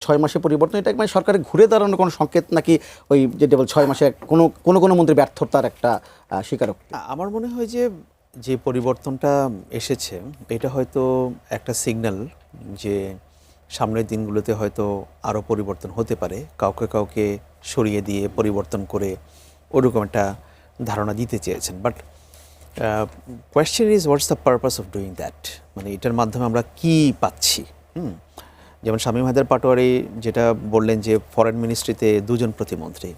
6 মাসে পরিবর্তন, এটা মানে সরকারের ঘুরে দাঁড়ানোর কোনো সংকেত, নাকি ওই যে ডবল 6 মাসে কোনো মন্ত্রী ব্যর্থতার একটা স্বীকারোক্তি? আমার মনে হয় যে যে পরিবর্তনটা এসেছে এটা হয়তো একটা সিগন্যাল যে সামনের দিনগুলোতে হয়তো আরও পরিবর্তন হতে পারে, কাউকে কাউকে সরিয়ে দিয়ে পরিবর্তন করে ওরকম একটা ধারণা দিতে চেয়েছেন। But question is what's the purpose of doing that, মানে এটার মাধ্যমে আমরা কি পাচ্ছি। যেমন শামীম হায়দার পাটোয়ারি যেটা বললেন যে ফরেন মিনিস্ট্রিতে 2 জন প্রতিমন্ত্রী,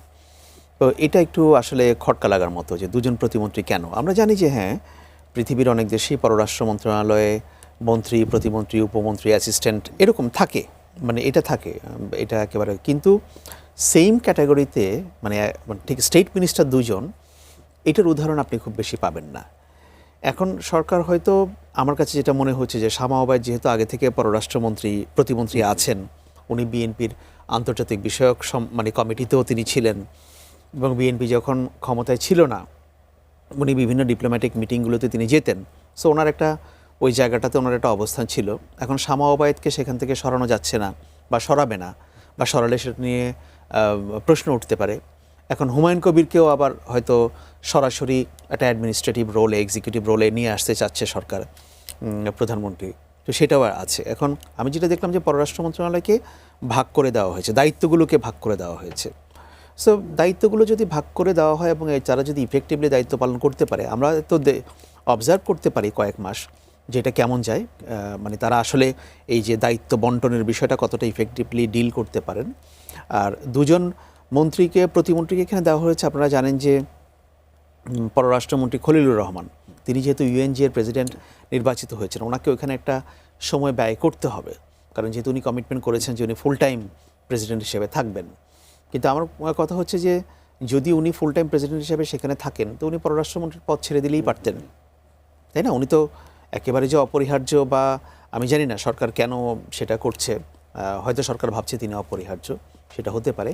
তো এটা একটু আসলে খটকা লাগার মতো যে 2 জন প্রতিমন্ত্রী কেন। আমরা জানি যে হ্যাঁ, পৃথিবীর অনেক দেশেই পররাষ্ট্র মন্ত্রণালয়ে মন্ত্রী, প্রতিমন্ত্রী, উপমন্ত্রী, অ্যাসিস্ট্যান্ট এরকম থাকে, মানে এটা থাকে, এটা একেবারে। কিন্তু সেম ক্যাটাগরিতে মানে ঠিক স্টেট মিনিস্টার 2 জন, এটার উদাহরণ আপনি খুব বেশি পাবেন না। এখন সরকার হয়তো, আমার কাছে যেটা মনে হচ্ছে যে শামা ওবায়দ যেহেতু আগে থেকে পররাষ্ট্রমন্ত্রী, প্রতিমন্ত্রী আছেন, উনি বিএনপির আন্তর্জাতিক বিষয়ক মানে কমিটিতেও তিনি ছিলেন, এবং বিএনপি যখন ক্ষমতায় ছিল না উনি বিভিন্ন ডিপ্লোম্যাটিক মিটিংগুলোতে তিনি যেতেন। সো ওনার একটা ওই জায়গাটাতে ওনার একটা অবস্থান ছিল। এখন শামা ওবায়েদকে সেখান থেকে সরানো যাচ্ছে না, বা সরাবে না, বা সরালে সেটা নিয়ে প্রশ্ন উঠতে পারে। এখন হুমায়ুন কবিরকেও আবার হয়তো সরাসরি একটা অ্যাডমিনিস্ট্রেটিভ রোলে, এক্সিকিউটিভ রোলে নিয়ে আসতে চাচ্ছে সরকার, প্রধানমন্ত্রী, তো সেটাও আছে। এখন আমি যেটা দেখলাম যে পররাষ্ট্র মন্ত্রণালয়কে ভাগ করে দেওয়া হয়েছে, দায়িত্বগুলোকে ভাগ করে দেওয়া হয়েছে। সো দায়িত্বগুলো যদি ভাগ করে দেওয়া হয় এবং তারা যদি ইফেক্টিভলি দায়িত্ব পালন করতে পারে, আমরা তো অবজার্ভ করতে পারি কয়েক মাস যেটা কেমন যায়, মানে তারা আসলে এই যে দায়িত্ব বন্টনের বিষয়টা কতটা ইফেক্টিভলি ডিল করতে পারেন। আর 2 জন মন্ত্রীকে, প্রতিমন্ত্রীকে এখানে দেওয়া হয়েছে। আপনারা জানেন যে পররাষ্ট্রমন্ত্রী খলিলুর রহমান, তিনি যেহেতু ইউএনজি এর প্রেসিডেন্ট নির্বাচিত হয়েছেন, ওনাকে ওখানে একটা সময় ব্যয় করতে হবে, কারণ যেহেতু উনি কমিটমেন্ট করেছেন যে উনি ফুল টাইম প্রেসিডেন্ট হিসেবে থাকবেন। কিন্তু আমার কথা হচ্ছে যে যদি উনি ফুল টাইম প্রেসিডেন্ট হিসেবে সেখানে থাকেন, তো উনি পররাষ্ট্রমন্ত্রীর পদ ছেড়ে দিলেই পারতেন, তাই না? উনি তো একেবারে যে অপরিহার্য, বা আমি জানি না সরকার কেন সেটা করছে, হয়তো সরকার ভাবছে তিনি অপরিহার্য, সেটা হতে পারে।